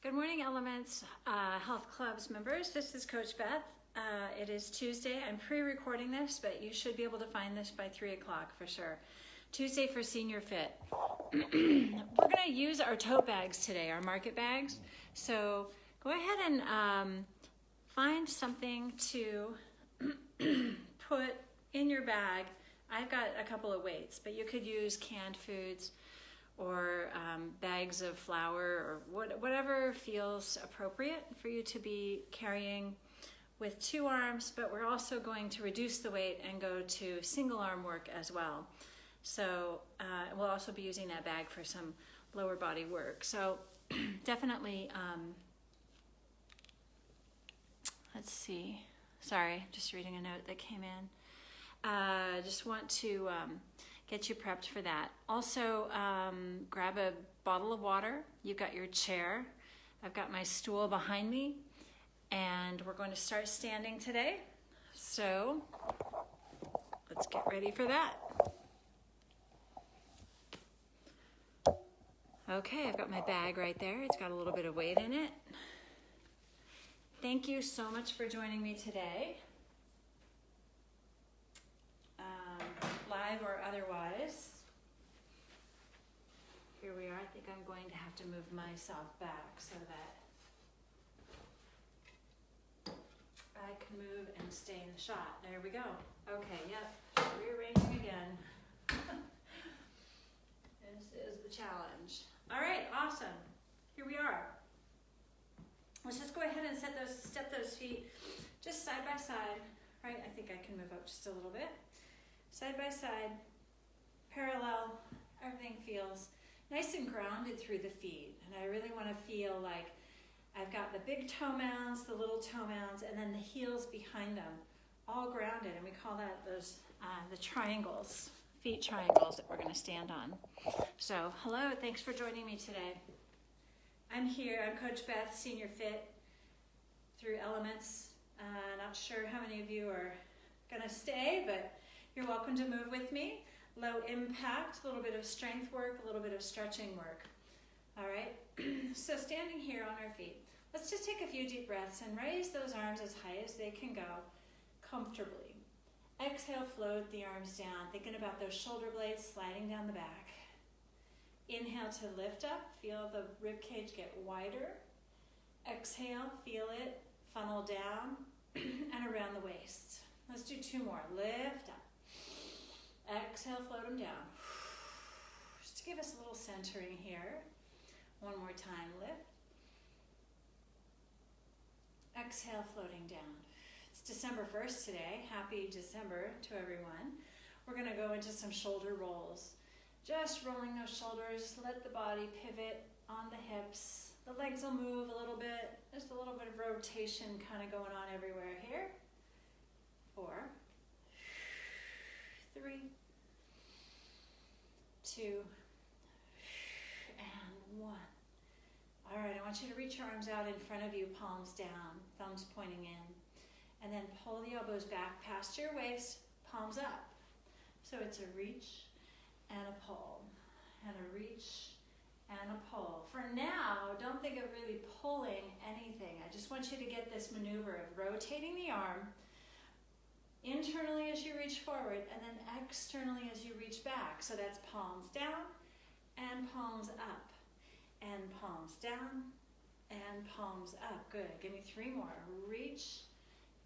Good morning, Elements Health Club's members. This is Coach Beth. It is Tuesday. I'm pre-recording this, but you should be able to find this by 3 o'clock for sure. Tuesday for Senior Fit. We're going to use our tote bags today, our market bags. So go ahead and find something to put in your bag. I've got a couple of weights, but you could use canned foods or bags of flour or whatever feels appropriate for you to be carrying with 2 arms, but we're also going to reduce the weight and go to single arm work as well. So we'll also be using that bag for some lower body work. So definitely, let's see, sorry, just reading a note that came in. Just want to get you prepped for that. Also, grab a bottle of water. You've got your chair. I've got my stool behind me, and we're going to start standing today. So let's get ready for that. Okay, I've got my bag right there. It's got a little bit of weight in it. Thank you so much for joining me today. Live or otherwise. Here we are. I think I'm going to have to move myself back so that I can move and stay in the shot. There we go. Okay, yep. Rearranging again. This is the challenge. All right, awesome. Here we are. Let's just go ahead and step those feet just side by side. Right, I think I can move up just a little bit. Side by side, parallel, everything feels nice and grounded through the feet. And I really want to feel like I've got the big toe mounds, the little toe mounds, and then the heels behind them, all grounded. And we call that the triangles, feet triangles that we're going to stand on. So hello, thanks for joining me today. I'm here, I'm Coach Beth, Senior Fit through Elements. Not sure how many of you are going to stay, but you're welcome to move with me. Low impact, a little bit of strength work, a little bit of stretching work. All right, so standing here on our feet, let's just take a few deep breaths and raise those arms as high as they can go comfortably. Exhale, float the arms down, thinking about those shoulder blades sliding down the back. Inhale to lift up, feel the rib cage get wider. Exhale, feel it funnel down and around the waist. Let's do 2 more. Lift up. Exhale, float them down. Just to give us a little centering here. One more time, lift. Exhale, floating down. It's December 1st today. Happy December to everyone. We're going to go into some shoulder rolls. Just rolling those shoulders. Let the body pivot on the hips. The legs will move a little bit. There's a little bit of rotation kind of going on everywhere here. 4, 3, 2, and 1. All right, I want you to reach your arms out in front of you, palms down, thumbs pointing in, and then pull the elbows back past your waist, palms up. So it's a reach and a pull, and a reach and a pull. For now, don't think of really pulling anything. I just want you to get this maneuver of rotating the arm internally as you reach forward, and then externally as you reach back. So that's palms down and palms up, and palms down and palms up. Good. Give me 3 more. Reach.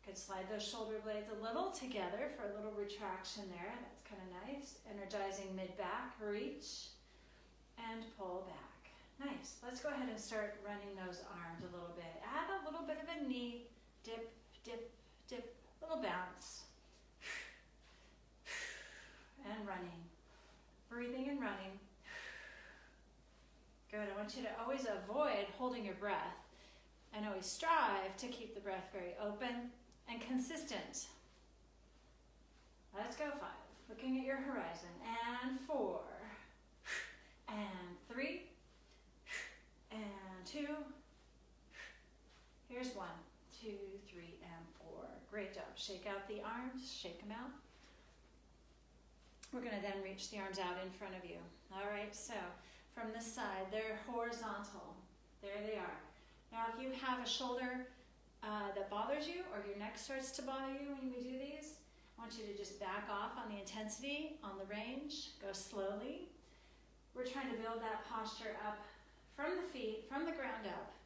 You could slide those shoulder blades a little together for a little retraction there. That's kind of nice. Energizing mid-back. Reach and pull back. Nice. Let's go ahead and start running those arms a little bit. Add a little bit of a knee. Dip, dip, dip. Little bounce. And running. Breathing and running. Good. I want you to always avoid holding your breath and always strive to keep the breath very open and consistent. Let's go. 5. Looking at your horizon. And 4. And 3. And 2. Here's 1, 2, 3, and 4. Great job. Shake out the arms. Shake them out. We're going to then reach the arms out in front of you. All right, so from this side, they're horizontal. There they are. Now, if you have a shoulder that bothers you, or your neck starts to bother you when we do these, I want you to just back off on the intensity, on the range, go slowly. We're trying to build that posture up from the feet, from the ground up,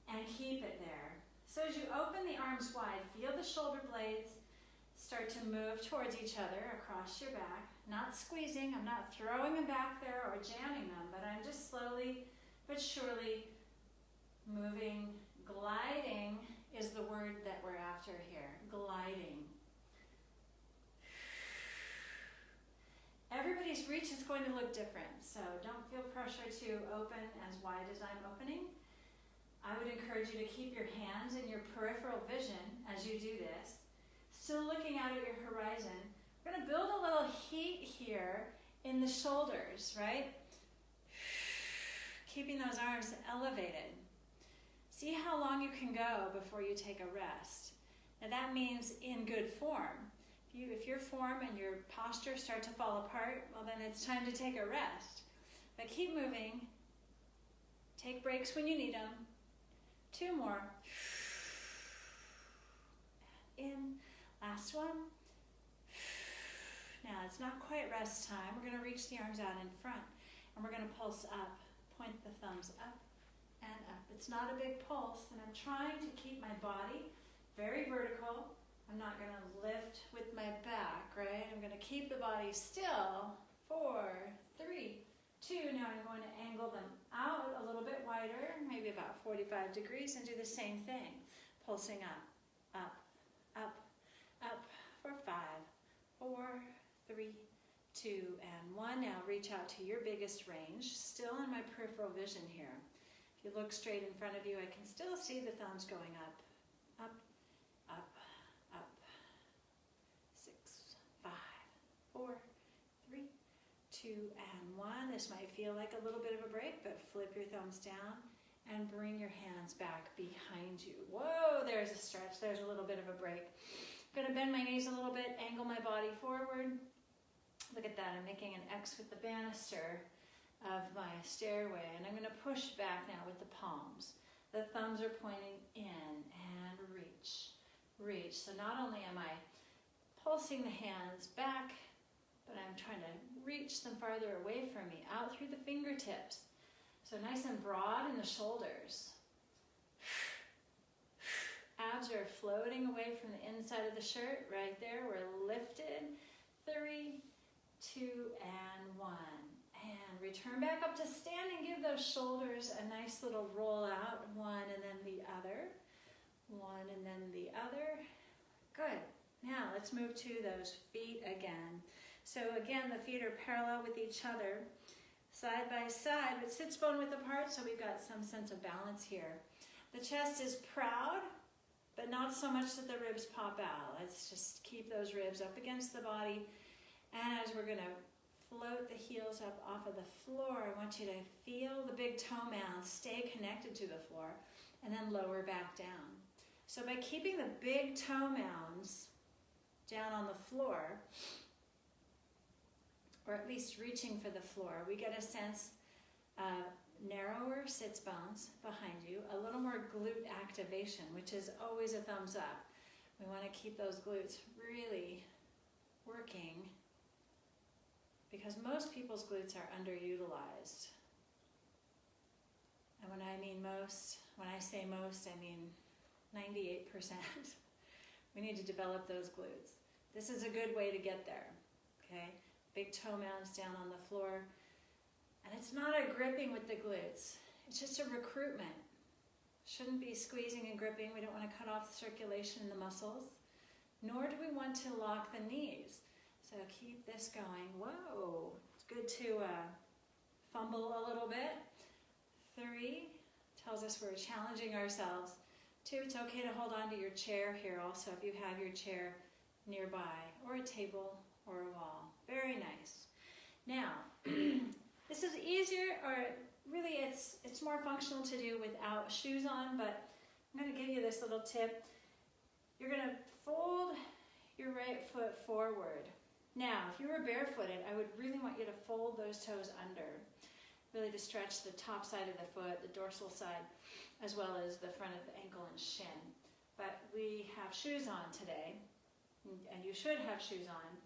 and keep it there. So as you open the arms wide, feel the shoulder blades start to move towards each other across your back. Not squeezing, I'm not throwing them back there or jamming them, but I'm just slowly but surely moving. Gliding is the word that we're after here. Gliding. Everybody's reach is going to look different, so don't feel pressure to open as wide as I'm opening. I would encourage you to keep your hands in your peripheral vision as you do this. Still looking out at your horizon. We're going to build a little heat here in the shoulders, right? Keeping those arms elevated. See how long you can go before you take a rest. Now that means in good form. If your form and your posture start to fall apart, well then it's time to take a rest. But keep moving. Take breaks when you need them. 2 more. In. Last one. Now it's not quite rest time. We're going to reach the arms out in front. And we're going to pulse up. Point the thumbs up and up. It's not a big pulse, and I'm trying to keep my body very vertical. I'm not going to lift with my back, right? I'm going to keep the body still. 4, 3, 2. Now I'm going to angle them out a little bit wider, maybe about 45 degrees, and do the same thing. Pulsing up, up, up, up for 5, 4, 3, 2, and 1. Now reach out to your biggest range. Still in my peripheral vision here. If you look straight in front of you, I can still see the thumbs going up, up, up, up. 6, 5, 4, 3, 2, and 1. This might feel like a little bit of a break, but flip your thumbs down and bring your hands back behind you. Whoa, there's a stretch. There's a little bit of a break. I'm going to bend my knees a little bit, angle my body forward. Look at that, I'm making an X with the banister of my stairway, and I'm going to push back now with the palms. The thumbs are pointing in and reach, reach. So not only am I pulsing the hands back, but I'm trying to reach them farther away from me, out through the fingertips. So nice and broad in the shoulders. Abs are floating away from the inside of the shirt, right there. We're lifted. 3, 2, and 1. And return back up to standing. Give those shoulders a nice little roll out. 1 and then the other. 1 and then the other. Good. Now let's move to those feet again. So again, the feet are parallel with each other, side by side, but sits bone width apart, so we've got some sense of balance here. The chest is proud, but not so much that the ribs pop out. Let's just keep those ribs up against the body. And as we're going to float the heels up off of the floor, I want you to feel the big toe mounds, stay connected to the floor, and then lower back down. So by keeping the big toe mounds down on the floor, or at least reaching for the floor, we get a sense of narrower sits bones behind you, a little more glute activation, which is always a thumbs up. We want to keep those glutes really working, because most people's glutes are underutilized. And when I mean most, when I say most, I mean 98%. We need to develop those glutes. This is a good way to get there, okay? Big toe mounds down on the floor. And it's not a gripping with the glutes. It's just a recruitment. Shouldn't be squeezing and gripping. We don't want to cut off the circulation in the muscles. Nor do we want to lock the knees. So keep this going. Whoa. It's good to fumble a little bit. 3 tells us we're challenging ourselves. 2, it's okay to hold on to your chair here also if you have your chair nearby, or a table or a wall. Very nice. Now, this is easier, or really it's more functional to do without shoes on, but I'm going to give you this little tip. You're going to fold your right foot forward. Now, if you were barefooted, I would really want you to fold those toes under. really to stretch the top side of the foot, the dorsal side, as well as the front of the ankle and shin. But we have shoes on today, and you should have shoes on.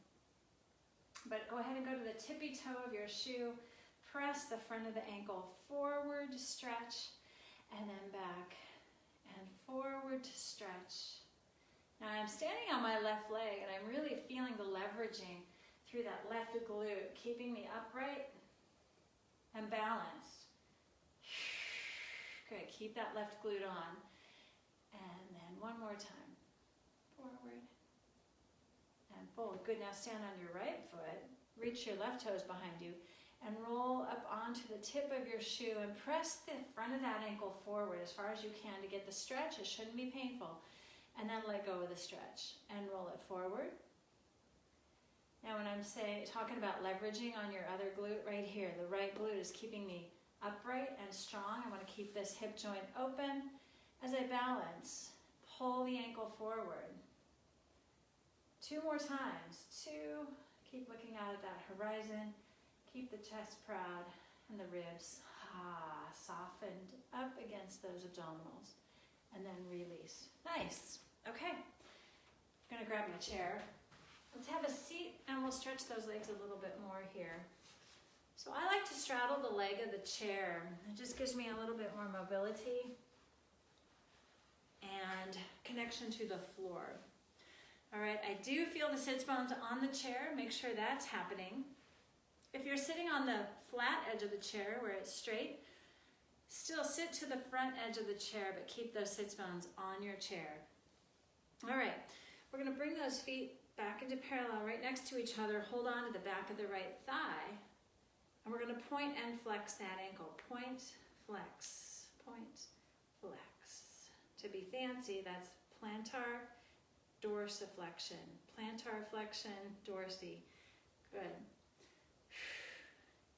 But go ahead and go to the tippy toe of your shoe, press the front of the ankle forward to stretch, and then back and forward to stretch. Now I'm standing on my left leg, and I'm really feeling the leveraging through that left glute, keeping me upright and balanced. Good, keep that left glute on. And then one more time. Forward and forward. Good, now stand on your right foot. Reach your left toes behind you and roll up onto the tip of your shoe and press the front of that ankle forward as far as you can to get the stretch. It shouldn't be painful. And then let go of the stretch and roll it forward. Now when I'm talking about leveraging on your other glute right here, the right glute is keeping me upright and strong. I want to keep this hip joint open as I balance. Pull the ankle forward. 2 more times. 2. Keep looking out at that horizon. Keep the chest proud and the ribs softened up against those abdominals. And then release. Nice. Okay. I'm going to grab my chair. Let's have a seat and we'll stretch those legs a little bit more here. So I like to straddle the leg of the chair. It just gives me a little bit more mobility and connection to the floor. All right, I do feel the sits bones on the chair. Make sure that's happening. If you're sitting on the flat edge of the chair where it's straight, still sit to the front edge of the chair, but keep those sits bones on your chair. All right, we're going to bring those feet back into parallel right next to each other. Hold on to the back of the right thigh. And we're going to point and flex that ankle. Point, flex, point, flex. To be fancy, that's plantar dorsiflexion. Plantar flexion, dorsi. Good.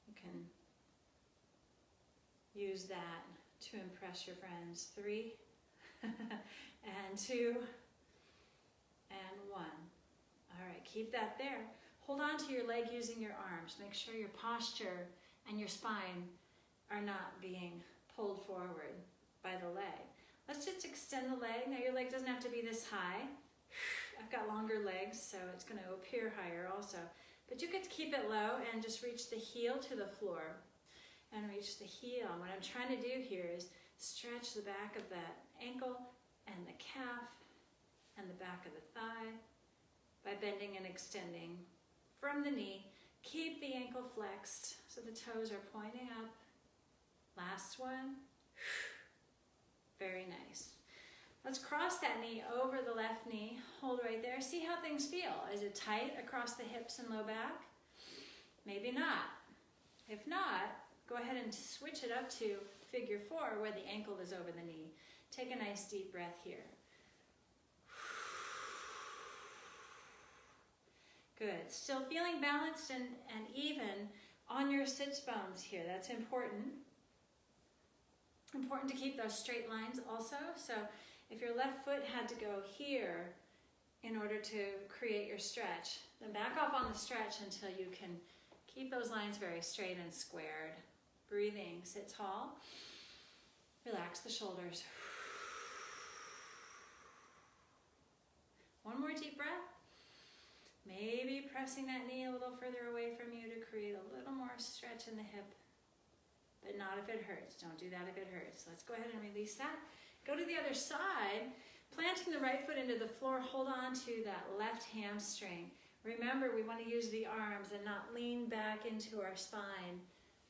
You can use that to impress your friends. 3 and 2 and 1. All right, keep that there. Hold on to your leg using your arms. Make sure your posture and your spine are not being pulled forward by the leg. Let's just extend the leg. Now your leg doesn't have to be this high. I've got longer legs, so it's going to appear higher also. But you could keep it low and just reach the heel to the floor. And reach the heel. What I'm trying to do here is stretch the back of that ankle and the calf and the back of the thigh by bending and extending from the knee. Keep the ankle flexed so the toes are pointing up. Last one. Very nice. Let's cross that knee over the left knee. Hold right there. See how things feel. Is it tight across the hips and low back? Maybe not. If not, go ahead and switch it up to figure 4 where the ankle is over the knee. Take a nice deep breath here. Good. Still feeling balanced and even on your sits bones here. That's important. Important to keep those straight lines also. So if your left foot had to go here in order to create your stretch, then back off on the stretch until you can keep those lines very straight and squared. Breathing. Sit tall. Relax the shoulders. One more deep breath. Maybe pressing that knee a little further away from you to create a little more stretch in the hip. But not if it hurts. Don't do that if it hurts. Let's go ahead and release that. Go to the other side. Planting the right foot into the floor, hold on to that left hamstring. Remember, we want to use the arms and not lean back into our spine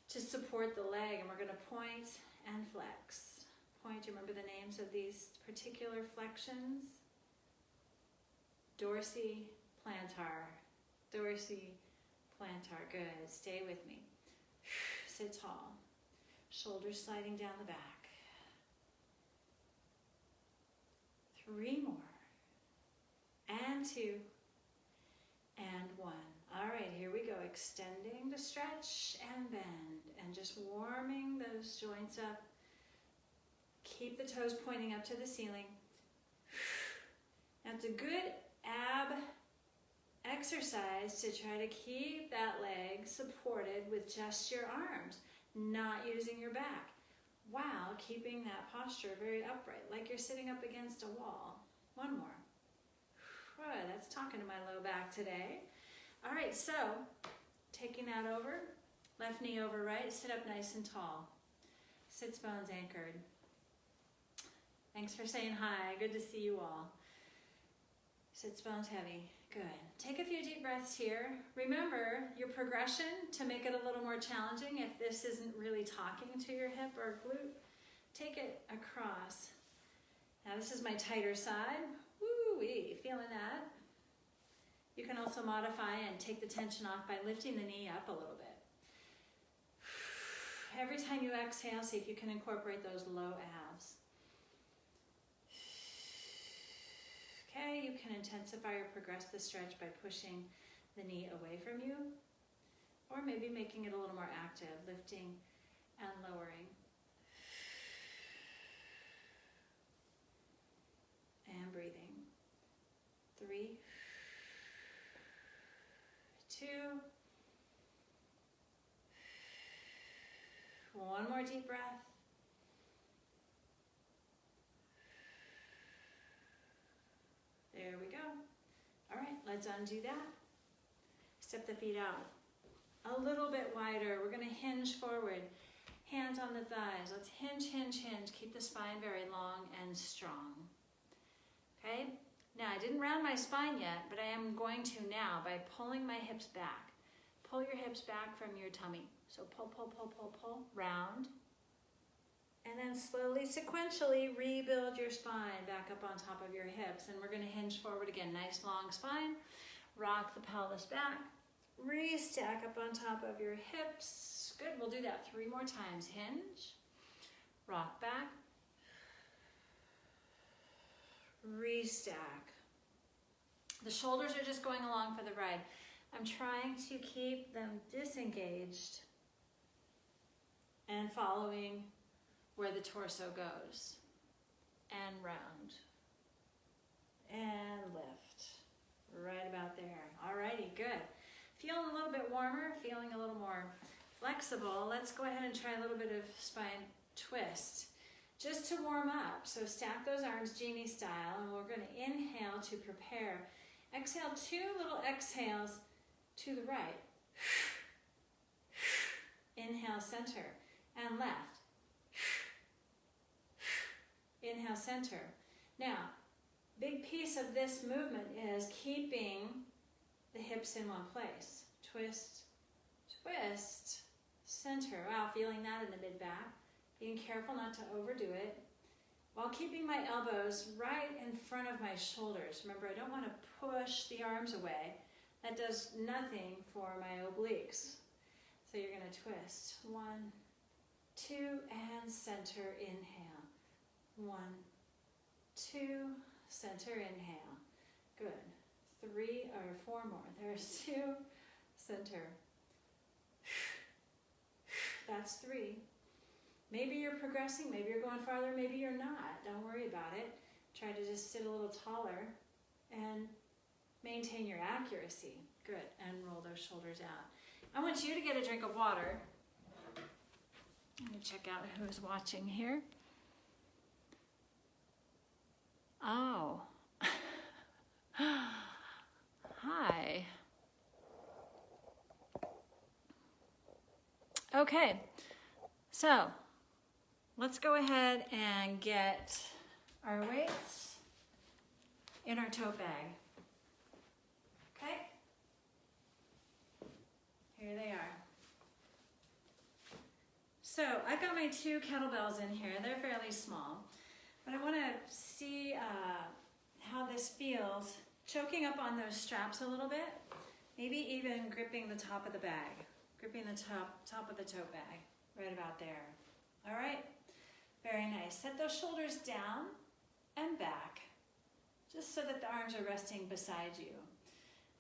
to support the leg. And we're going to point and flex. Point, do you remember the names of these particular flexions? Dorsi, plantar. Dorsi, plantar. Good. Stay with me. Sit tall. Shoulders sliding down the back. 3 more. And 2. And 1. All right, here we go. Extending to stretch and bend. And just warming those joints up. Keep the toes pointing up to the ceiling. Now it's a good ab exercise to try to keep that leg supported with just your arms. not using your back, while keeping that posture very upright, like you're sitting up against a wall. One more. That's talking to my low back today. All right, so taking that over, left knee over right, sit up nice and tall. Sits bones anchored. Thanks for saying hi. Good to see you all. Sits bones heavy. Good. Take a few deep breaths here. Remember your progression to make it a little more challenging. If this isn't really talking to your hip or glute, take it across. Now this is my tighter side. Woo-wee, feeling that? You can also modify and take the tension off by lifting the knee up a little bit. Every time you exhale, see if you can incorporate those low abs. Okay, you can intensify or progress the stretch by pushing the knee away from you, or maybe making it a little more active, lifting and lowering. And breathing. 3, 2, 1 more deep breath. There we go. All right, let's undo that. Step the feet out a little bit wider. We're going to hinge forward. Hands on the thighs. Let's hinge, hinge, hinge. Keep the spine very long and strong. Okay? Now, I didn't round my spine yet, but I am going to now by pulling my hips back. Pull your hips back from your tummy. So pull, pull, pull, pull, pull. Round. And then slowly, sequentially, rebuild your spine back up on top of your hips. And we're going to hinge forward again. Nice long spine. Rock the pelvis back. Restack up on top of your hips. Good. We'll do that 3 more times. Hinge. Rock back. Restack. The shoulders are just going along for the ride. I'm trying to keep them disengaged and following where the torso goes. And round. And lift. Right about there. Alrighty, good. Feeling a little bit warmer, feeling a little more flexible. Let's go ahead and try a little bit of spine twist. Just to warm up. So stack those arms genie style, and we're going to inhale to prepare. Exhale 2 little exhales to the right. Inhale, center, and left. Inhale, center. Now, big piece of this movement is keeping the hips in one place. Twist, twist, center. Wow, feeling that in the mid-back. Being careful not to overdo it, while keeping my elbows right in front of my shoulders. Remember, I don't want to push the arms away. That does nothing for my obliques. So you're going to twist. 1, 2, and center, inhale. 1, 2, center, inhale. Good. 3 or 4 more. There's 2, center. That's 3. Maybe you're progressing, maybe you're going farther, maybe you're not. Don't worry about it. Try to just sit a little taller and maintain your accuracy. Good, and roll those shoulders out. I want you to get a drink of water. Let me check out who's watching here. Oh. Hi. Okay, so let's go ahead and get our weights in our tote bag. Okay? Here they are. So I've got my 2 kettlebells in here. They're fairly small, but I want to see how this feels. Choking up on those straps a little bit, maybe even gripping the top of the bag, gripping the top of the tote bag, right about there. All right? Very nice. Set those shoulders down and back, just so that the arms are resting beside you.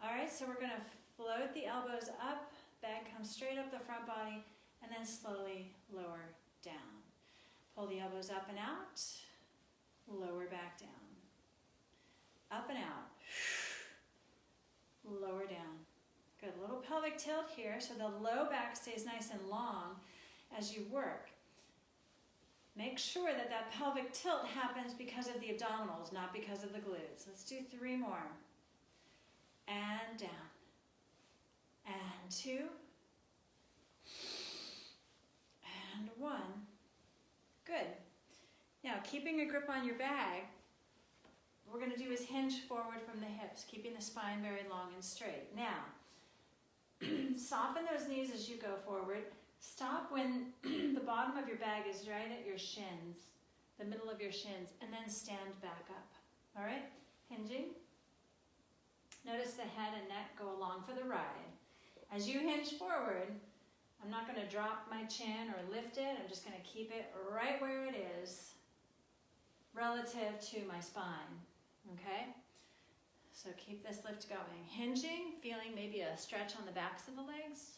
All right, so we're going to float the elbows up, bag comes straight up the front body, and then slowly lower down. Pull the elbows up and out, lower back down. Up and out, lower down. Good, little pelvic tilt here, so the low back stays nice and long, as you work. Make sure that that pelvic tilt happens because of the abdominals, not because of the glutes. Let's do 3 more. And down. And 2. And 1. Good. Now, keeping a grip on your bag, what we're going to do is hinge forward from the hips, keeping the spine very long and straight. Now, soften those knees as you go forward. Stop when the bottom of your bag is right at your shins, the middle of your shins, and then stand back up. All right? Hinging. Notice the head and neck go along for the ride. As you hinge forward, I'm not going to drop my chin or lift it. I'm just going to keep it right where it is relative to my spine. Okay? So keep this lift going. Hinging, feeling maybe a stretch on the backs of the legs,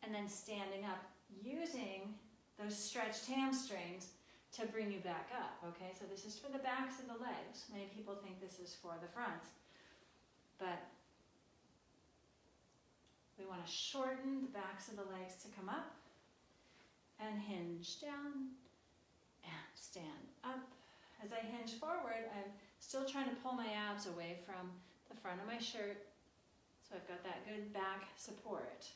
and then standing up, using those stretched hamstrings to bring you back up, okay? So this is for the backs of the legs. Many people think this is for the fronts, but we want to shorten the backs of the legs to come up and hinge down and stand up. As I hinge forward, I'm still trying to pull my abs away from the front of my shirt, so I've got that good back support.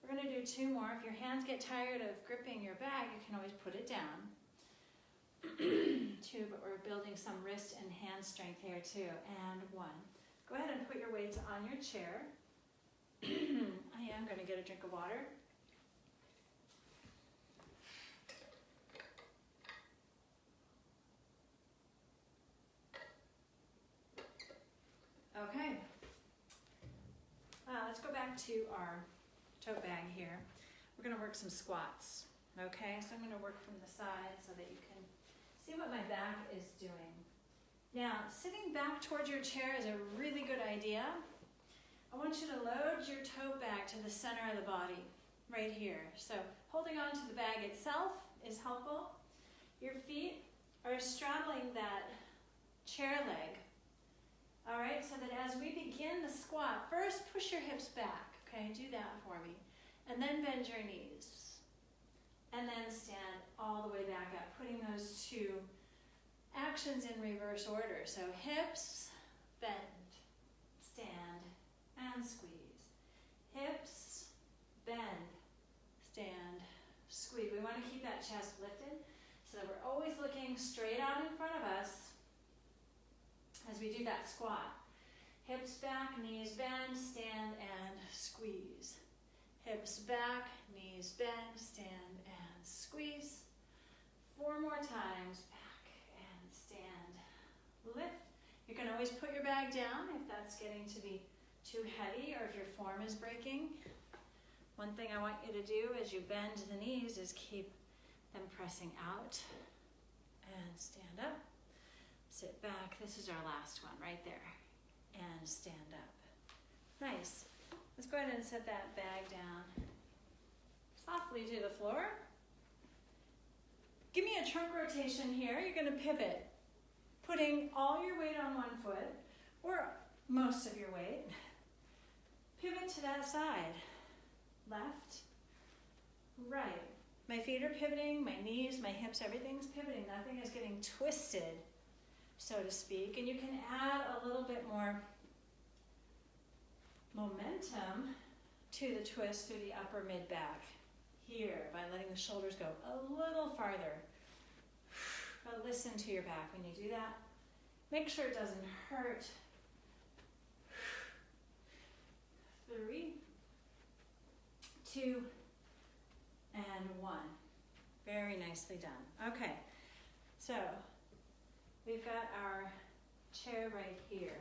We're going to do 2 more. If your hands get tired of gripping your bag, you can always put it down. 2, but we're building some wrist and hand strength here too. And 1. Go ahead and put your weights on your chair. I am going to get a drink of water. Okay. Let's go back to our tote bag here. We're going to work some squats. Okay, so I'm going to work from the side so that you can see what my back is doing. Now, sitting back towards your chair is a really good idea. I want you to load your tote bag to the center of the body, right here. So holding on to the bag itself is helpful. Your feet are straddling that chair leg. All right, so that as we begin the squat, first push your hips back. Okay, do that for me. And then bend your knees. And then stand all the way back up, putting those 2 actions in reverse order. So hips, bend, stand, and squeeze. Hips, bend, stand, squeeze. We want to keep that chest lifted so that we're always looking straight out in front of us as we do that squat. Hips back, knees bend, stand, and squeeze. Hips back, knees bend, stand, and squeeze. 4 more times, back and stand, lift. You can always put your bag down if that's getting to be too heavy or if your form is breaking. One thing I want you to do as you bend the knees is keep them pressing out and stand up. Sit back. This is our last one right there. And stand up. Nice. Let's go ahead and set that bag down softly to the floor. Give me a trunk rotation here. You're going to pivot, putting all your weight on one foot, or most of your weight. Pivot to that side. Left, right. My feet are pivoting, my knees, my hips, everything's pivoting. Nothing is getting twisted, so to speak. And you can add a little bit more momentum to the twist through the upper mid-back here by letting the shoulders go a little farther. But listen to your back when you do that. Make sure it doesn't hurt. 3, 2, and 1. Very nicely done. Okay, so we've got our chair right here.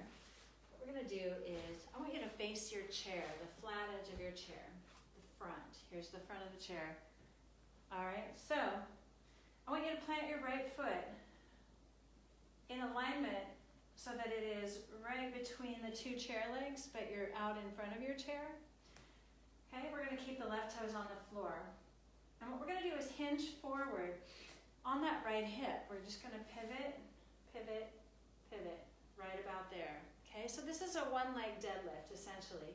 What we're going to do is, I want you to face your chair, the flat edge of your chair, the front. Here's the front of the chair. All right, so I want you to plant your right foot in alignment so that it is right between the 2 chair legs, but you're out in front of your chair. Okay, we're going to keep the left toes on the floor. And what we're going to do is hinge forward on that right hip. We're just going to pivot, pivot, pivot, right about there. Okay, so this is a 1-leg deadlift, essentially.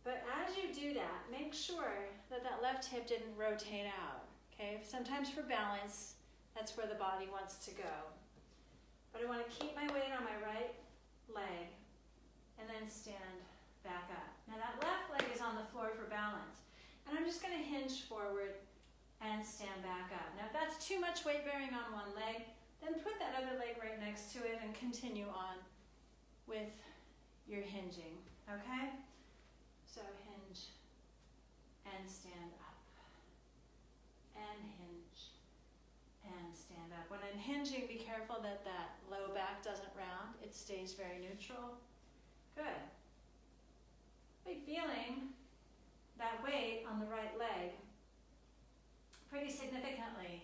But as you do that, make sure that that left hip didn't rotate out, okay? Sometimes for balance, that's where the body wants to go. But I want to keep my weight on my right leg and then stand back up. Now that left leg is on the floor for balance. And I'm just going to hinge forward and stand back up. Now if that's too much weight bearing on one leg, then put that other leg right next to it and continue on with your hinging, okay? So hinge and stand up and hinge and stand up. When I'm hinging, be careful that that low back doesn't round. It stays very neutral. Good. Be feeling that weight on the right leg pretty significantly.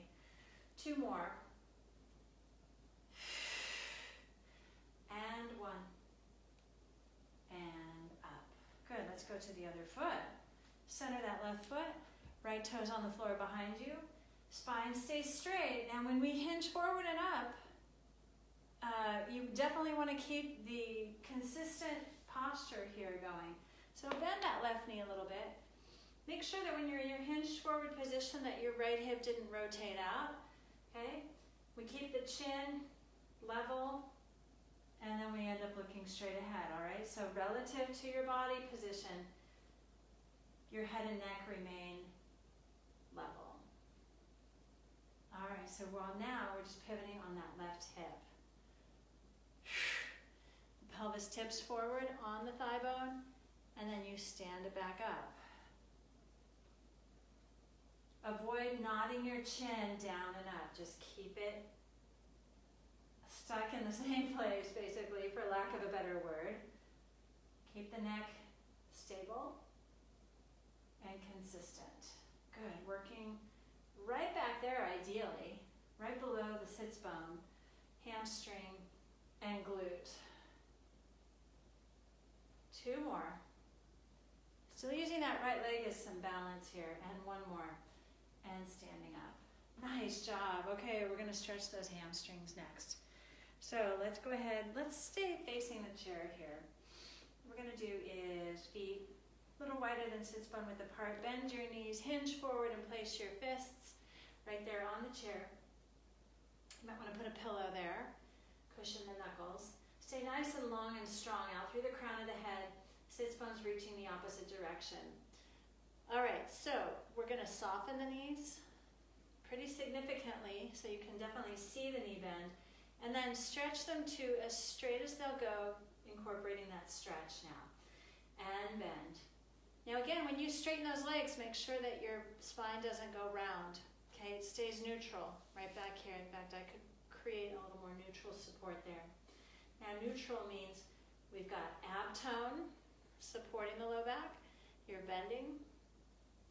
2 more. And 1. And up. Good, let's go to the other foot. Center that left foot. Right toes on the floor behind you. Spine stays straight. And when we hinge forward and up, you definitely want to keep the consistent posture here going. So bend that left knee a little bit. Make sure that when you're in your hinged forward position that your right hip didn't rotate out, okay? We keep the chin level, and then we end up looking straight ahead, all right? So relative to your body position, your head and neck remain level. All right, so now we're just pivoting on that left hip. The pelvis tips forward on the thigh bone, and then you stand it back up. Avoid nodding your chin down and up. Just keep it stuck in the same place, basically, for lack of a better word. Keep the neck stable and consistent. Good. Working right back there, ideally, right below the sits bone, hamstring, and glute. 2 more. Still using that right leg as some balance here, and 1 more. And standing up. Nice job. Okay, we're going to stretch those hamstrings next. So let's go ahead. Let's stay facing the chair here. What we're going to do is feet a little wider than sits bone width apart. Bend your knees, hinge forward, and place your fists right there on the chair. You might want to put a pillow there. Cushion the knuckles. Stay nice and long and strong out through the crown of the head. Sits bones reaching the opposite direction. All right, so we're going to soften the knees pretty significantly, so you can definitely see the knee bend, and then stretch them to as straight as they'll go, incorporating that stretch now. And bend. Now again, when you straighten those legs, make sure that your spine doesn't go round, okay? It stays neutral right back here. In fact, I could create a little more neutral support there. Now neutral means we've got ab tone supporting the low back, you're bending,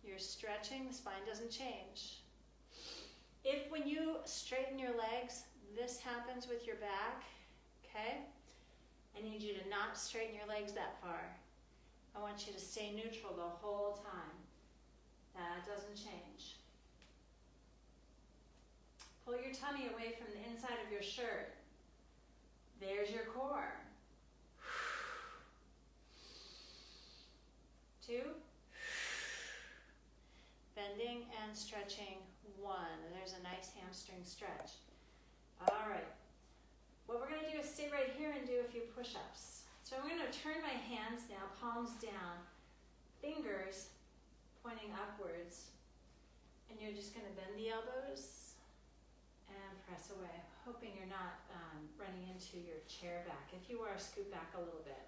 you're stretching, the spine doesn't change. If when you straighten your legs, this happens with your back, okay? I need you to not straighten your legs that far. I want you to stay neutral the whole time. That doesn't change. Pull your tummy away from the inside of your shirt. There's your core. 2. Bending and stretching. 1. There's a nice hamstring stretch. All right. What we're going to do is stay right here and do a few push-ups. So I'm going to turn my hands now, palms down, fingers pointing upwards. And you're just going to bend the elbows and press away, hoping you're not running into your chair back. If you are, scoot back a little bit.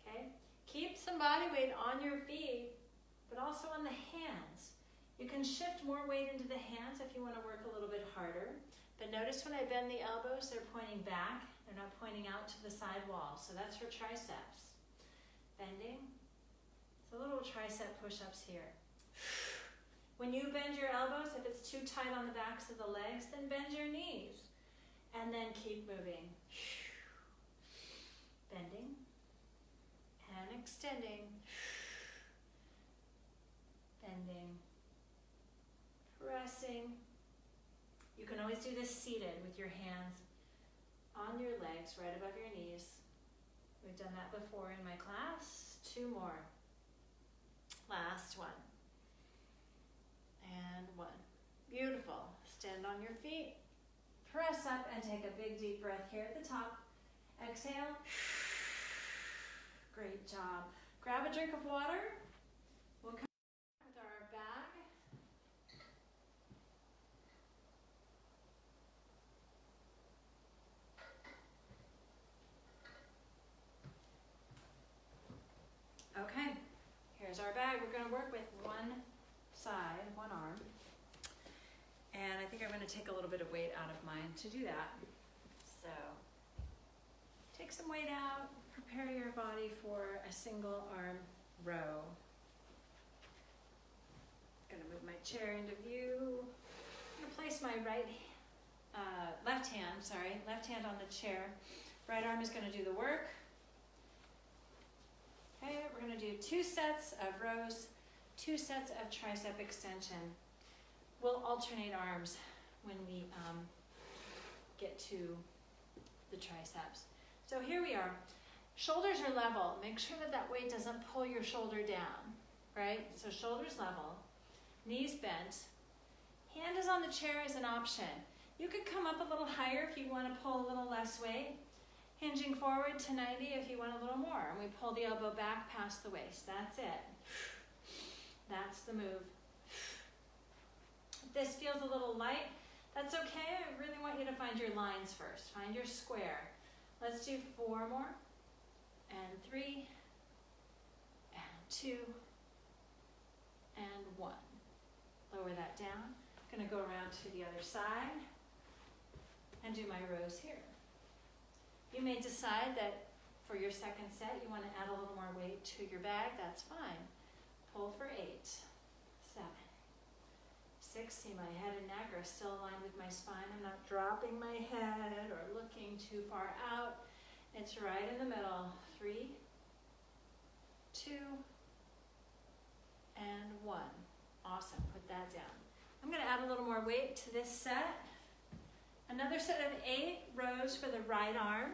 Okay? Keep some body weight on your feet, but also on the hands. You can shift more weight into the hands if you want to work a little bit harder. But notice when I bend the elbows, they're pointing back. They're not pointing out to the side wall. So that's for triceps. Bending. So little tricep push-ups here. When you bend your elbows, if it's too tight on the backs of the legs, then bend your knees. And then keep moving. Bending. And extending. Bending. Pressing. You can always do this seated with your hands on your legs right above your knees. We've done that before in my class. 2 more. Last one. And one. Beautiful. Stand on your feet. Press up and take a big deep breath here at the top. Exhale. Great job. Grab a drink of water. We'll come back with our bag. Okay, here's our bag. We're going to work with one side, one arm. And I think I'm going to take a little bit of weight out of mine to do that. So, take some weight out. Prepare your body for a single arm row. Going to move my chair into view. I'm going to place my left hand on the chair. Right arm is going to do the work. Okay, we're going to do 2 sets of rows, 2 sets of tricep extension. We'll alternate arms when we get to the triceps. So here we are. Shoulders are level. Make sure that that weight doesn't pull your shoulder down, right? So shoulders level, knees bent. Hand is on the chair as an option. You could come up a little higher if you want to pull a little less weight. Hinging forward to 90 if you want a little more. And we pull the elbow back past the waist. That's it. That's the move. If this feels a little light, that's okay. I really want you to find your lines first. Find your square. Let's do 4 more. And 3. And 2. And 1. Lower that down. I'm going to go around to the other side and do my rows here. You may decide that for your second set you want to add a little more weight to your bag. That's fine. Pull for 8, 7, 6. See, my head and neck are still aligned with my spine. I'm not dropping my head or looking too far out. It's right in the middle. 3, 2, and 1. Awesome. Put that down. I'm going to add a little more weight to this set. Another set of 8 rows for the right arm.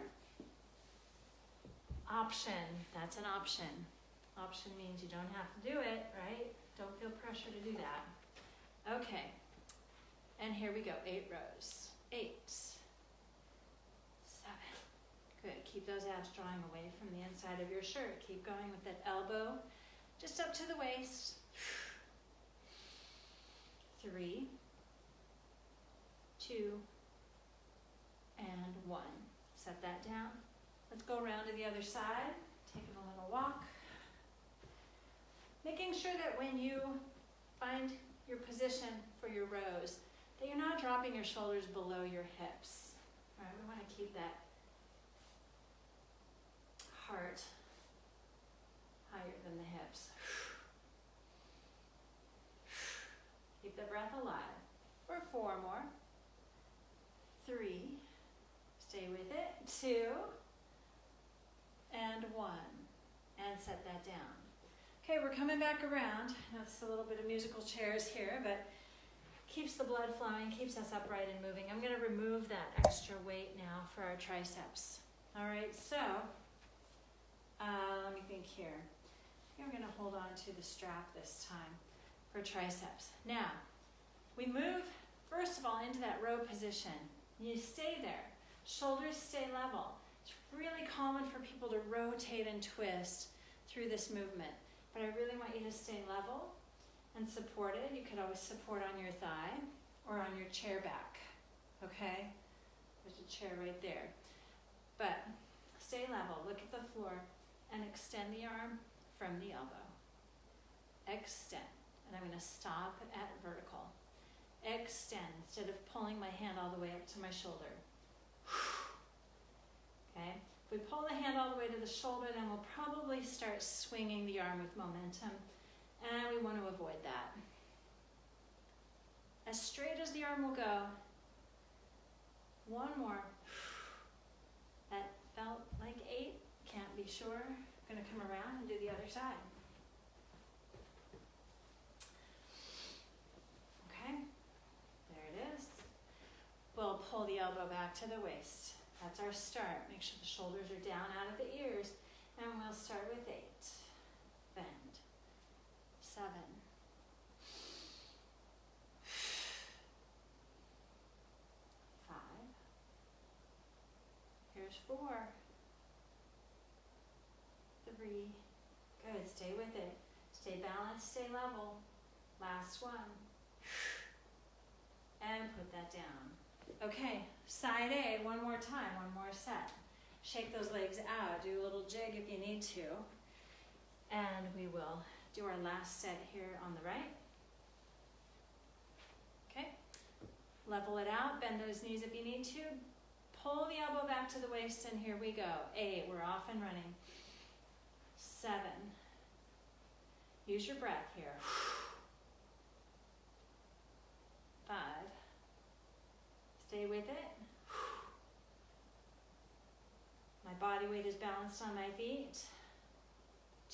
Option. That's an option. Option means you don't have to do it, right? Don't feel pressure to do that. Okay. And here we go. 8 rows. 8. 7. Good. Keep those abs drawing away from the inside of your shirt. Keep going with that elbow just up to the waist. 3, 2, and 1. Set that down. Let's go around to the other side. Taking a little walk. Making sure that when you find your position for your rows, that you're not dropping your shoulders below your hips. All right, we want to keep that heart higher than the hips. Keep the breath alive. For 4 more. 3. Stay with it. 2. And 1. And set that down. Okay, we're coming back around. That's a little bit of musical chairs here, but keeps the blood flowing, keeps us upright and moving. I'm going to remove that extra weight now for our triceps. All right, so let me think here. I think I'm going to hold on to the strap this time for triceps. Now, we move, first of all, into that row position. You stay there. Shoulders stay level. It's really common for people to rotate and twist through this movement, but I really want you to stay level and supported. You could always support on your thigh or on your chair back, okay? There's a chair right there. But stay level, look at the floor, and extend the arm from the elbow. Extend, and I'm gonna stop at vertical. Extend, instead of pulling my hand all the way up to my shoulder. Okay, if we pull the hand all the way to the shoulder, then we'll probably start swinging the arm with momentum, and we want to avoid that. As straight as the arm will go. 1 more. That felt like 8, can't be sure. I'm gonna come around and do the other side. Okay, there it is. We'll pull the elbow back to the waist. That's our start. Make sure the shoulders are down out of the ears. And we'll start with 8. Bend. 7. 5. Here's 4. 3. Good, stay with it. Stay balanced, stay level. Last one. And put that down. Okay, side A, one more time, one more set. Shake those legs out, do a little jig if you need to. And we will do our last set here on the right. Okay, level it out, bend those knees if you need to. Pull the elbow back to the waist, and here we go. 8, we're off and running. 7. Use your breath here. 5. Stay with it. My body weight is balanced on my feet.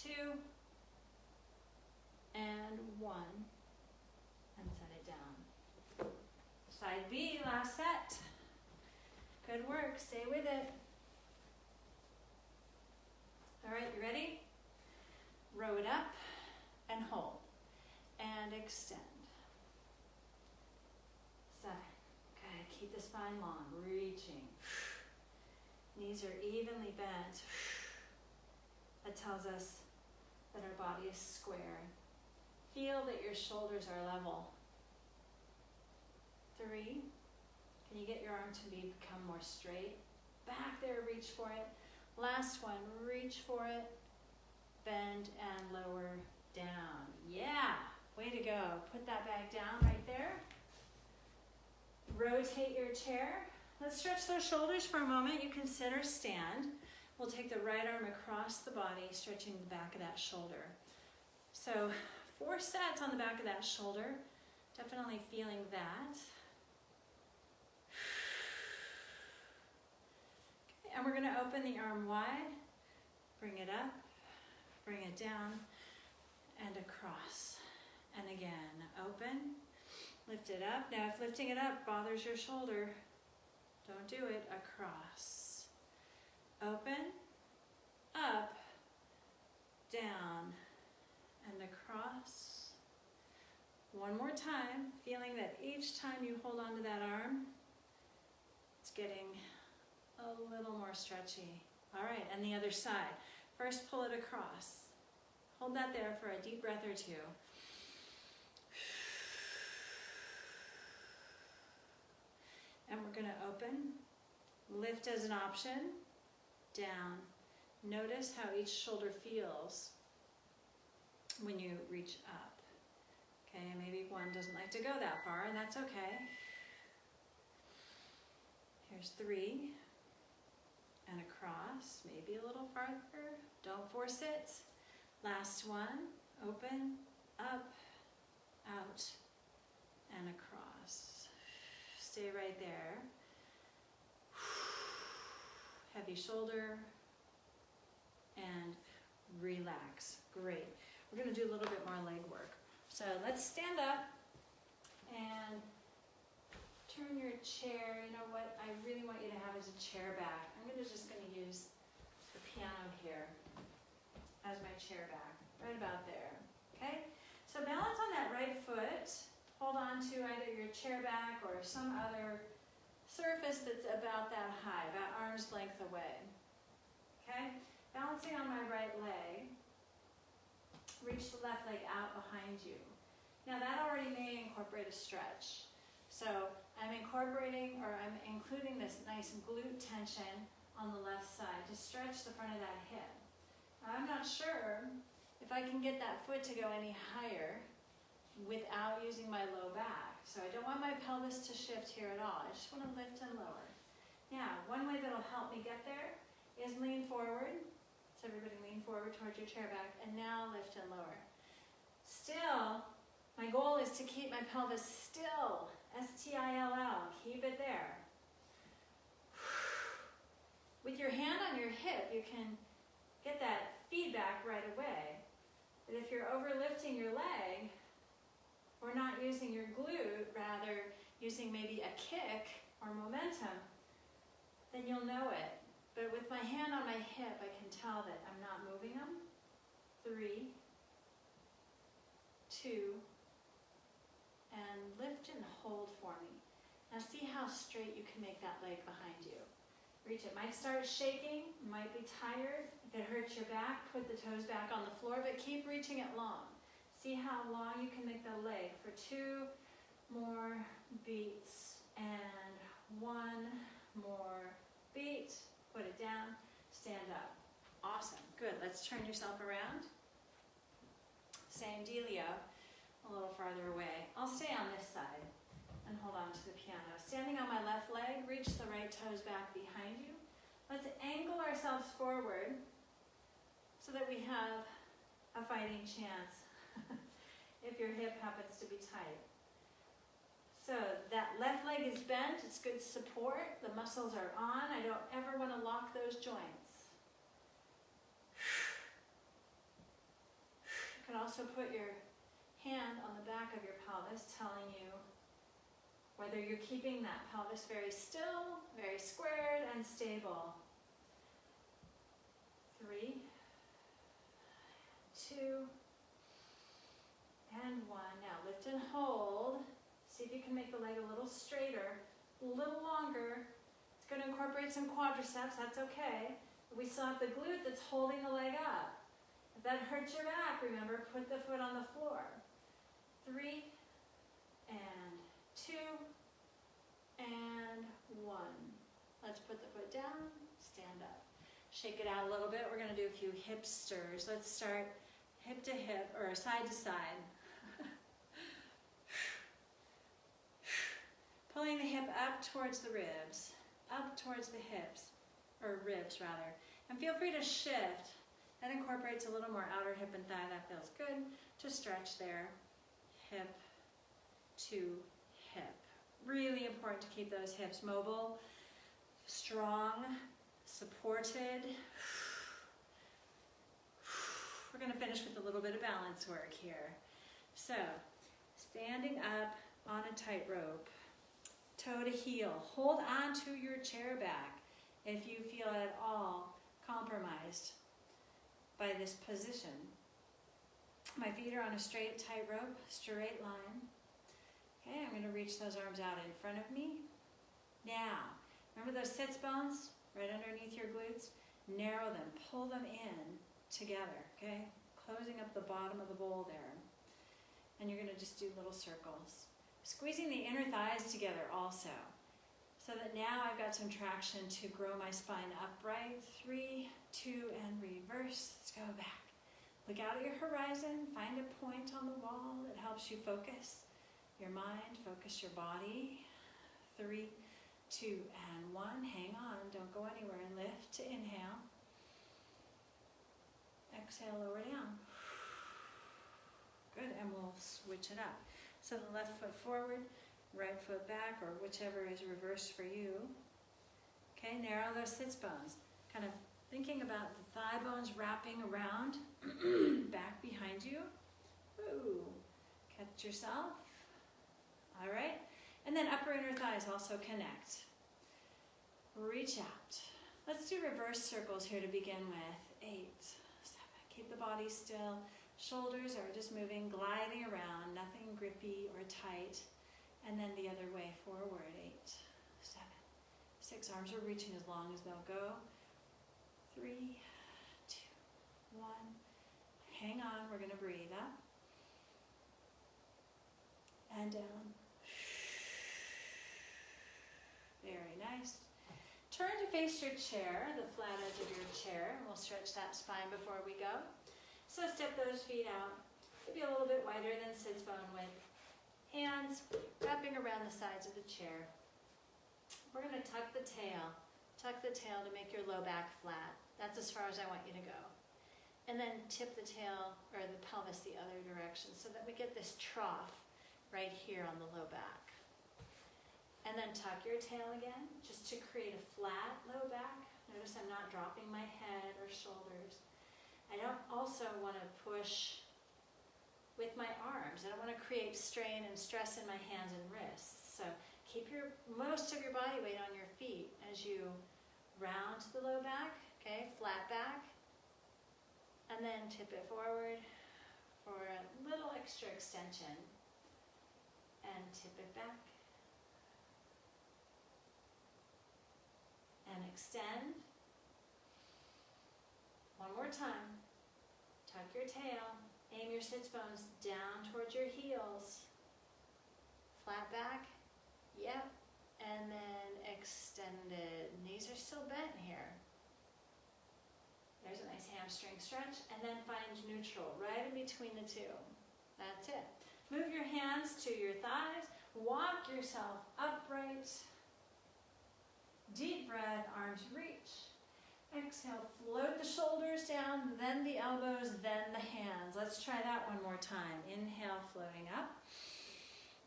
2. And 1. And set it down. Side B, last set. Good work, stay with it. All right, you ready? Row it up and hold. And extend. 7. Good, keep the spine long, reaching. Knees are evenly bent. That tells us that our body is square. Feel that your shoulders are level. 3. Can you get your arm to become more straight? Back there, reach for it. Last one, reach for it. Bend and lower down. Yeah, way to go. Put that back down right there. Rotate your chair. Let's stretch those shoulders for a moment. You can sit or stand. We'll take the right arm across the body, stretching the back of that shoulder. So 4 sets on the back of that shoulder. Definitely feeling that. Okay, and we're going to open the arm wide. Bring it up, bring it down, and across. And again, open, lift it up. Now if lifting it up bothers your shoulder, don't do it. Across. Open, up, down, and across. One more time, feeling that each time you hold on to that arm, it's getting a little more stretchy. All right, and the other side. First, pull it across. Hold that there for a deep breath or 2. And we're going to open, lift as an option, down. Notice how each shoulder feels when you reach up. Okay, maybe one doesn't like to go that far, and that's okay. Here's 3. And across, maybe a little farther. Don't force it. Last one, open, up, out, and across. Stay right there. Heavy shoulder, and relax. Great. We're going to do a little bit more leg work. So let's stand up and turn your chair. You know what I really want you to have is a chair back. I'm just going to use the piano here as my chair back, right about there. Okay? So balance on that right foot. Hold on to either your chair back or some other surface that's about that high, about arm's length away. Okay? Balancing on my right leg. Reach the left leg out behind you. Now that already may incorporate a stretch. So I'm incorporating, or I'm including this nice glute tension on the left side to stretch the front of that hip. I'm not sure if I can get that foot to go any higher without using my low back. So I don't want my pelvis to shift here at all. I just want to lift and lower. Now, one way that'll help me get there is lean forward. So everybody lean forward towards your chair back, and now lift and lower. Still, my goal is to keep my pelvis still. S-T-I-L-L, keep it there. With your hand on your hip, you can get that feedback right away. But if you're overlifting your leg, or not using your glute, rather using maybe a kick or momentum, then you'll know it. But with my hand on my hip, I can tell that I'm not moving them. 3, 2, and lift and hold for me. Now see how straight you can make that leg behind you. Reach it. Might start shaking, might be tired. If it hurts your back, put the toes back on the floor, but keep reaching it long. See how long you can make the leg for 2 more beats, and 1 more beat. Put it down, stand up. Awesome, good. Let's turn yourself around. Same dealio, a little farther away. I'll stay on this side and hold on to the piano. Standing on my left leg, reach the right toes back behind you. Let's angle ourselves forward so that we have a fighting chance if your hip happens to be tight. So that left leg is bent, it's good support, the muscles are on. I don't ever want to lock those joints. You can also put your hand on the back of your pelvis, telling you whether you're keeping that pelvis very still, very squared and stable. 3, 2, and 1. Now lift and hold. See if you can make the leg a little straighter, a little longer. It's going to incorporate some quadriceps, that's okay. But we still have the glute that's holding the leg up. If that hurts your back, remember, put the foot on the floor. 3, and 2, and 1. Let's put the foot down, stand up. Shake it out a little bit. We're going to do a few hip stirs. Let's start hip to hip, or side to side. Pulling the hip up towards the ribs, up towards the hips, or ribs rather. And feel free to shift. That incorporates a little more outer hip and thigh. That feels good. Just stretch there. Hip to hip. Really important to keep those hips mobile, strong, supported. We're going to finish with a little bit of balance work here. So, standing up on a tightrope, toe to heel. Hold on to your chair back if you feel at all compromised by this position. My feet are on a straight tightrope, straight line. Okay, I'm going to reach those arms out in front of me. Now, remember those sits bones right underneath your glutes? Narrow them, pull them in together, okay? Closing up the bottom of the bowl there. And you're going to just do little circles. Squeezing the inner thighs together also, so that now I've got some traction to grow my spine upright. 3, 2, and reverse. Let's go back. Look out at your horizon. Find a point on the wall that helps you focus your mind, focus your body. 3, 2, and 1. Hang on. Don't go anywhere. And lift to inhale. Exhale, lower down. Good, and we'll switch it up. So the left foot forward, right foot back, or whichever is reversed for you. Okay, narrow those sits bones. Kind of thinking about the thigh bones wrapping around, back behind you. Ooh, catch yourself. All right, and then upper inner thighs also connect. Reach out. Let's do reverse circles here to begin with. 8, 7, keep the body still. Shoulders are just moving, gliding around, nothing grippy or tight. And then the other way forward. 8, 7, 6. Arms are reaching as long as they'll go. 3, 2, 1. Hang on, we're going to breathe up. And down. Very nice. Turn to face your chair, the flat edge of your chair. We'll stretch that spine before we go. So step those feet out, maybe a little bit wider than sits bone width. Hands wrapping around the sides of the chair. We're going to tuck the tail to make your low back flat. That's as far as I want you to go. And then tip the tail or the pelvis the other direction so that we get this trough right here on the low back. And then tuck your tail again just to create a flat low back. Notice I'm not dropping my head or shoulders. I don't also want to push with my arms. I don't want to create strain and stress in my hands and wrists. So keep most of your body weight on your feet as you round the low back, okay, flat back, and then tip it forward, for a little extra extension. And tip it back. And extend. One more time. Tuck your tail. Aim your sits bones down towards your heels. Flat back. Yep. And then extended. Knees are still bent here. There's a nice hamstring stretch. And then find neutral right in between the two. That's it. Move your hands to your thighs. Walk yourself upright. Deep breath, arms reach. Exhale, float the shoulders down, then the elbows, then the hands. Let's try that one more time. Inhale, floating up.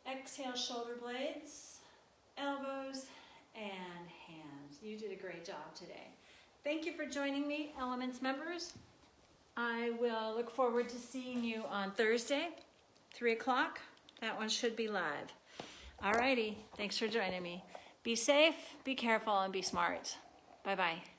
Exhale, shoulder blades, elbows, and hands. You did a great job today. Thank you for joining me, Elements members. I will look forward to seeing you on Thursday, 3 o'clock. That one should be live. Alrighty, thanks for joining me. Be safe, be careful, and be smart. Bye-bye.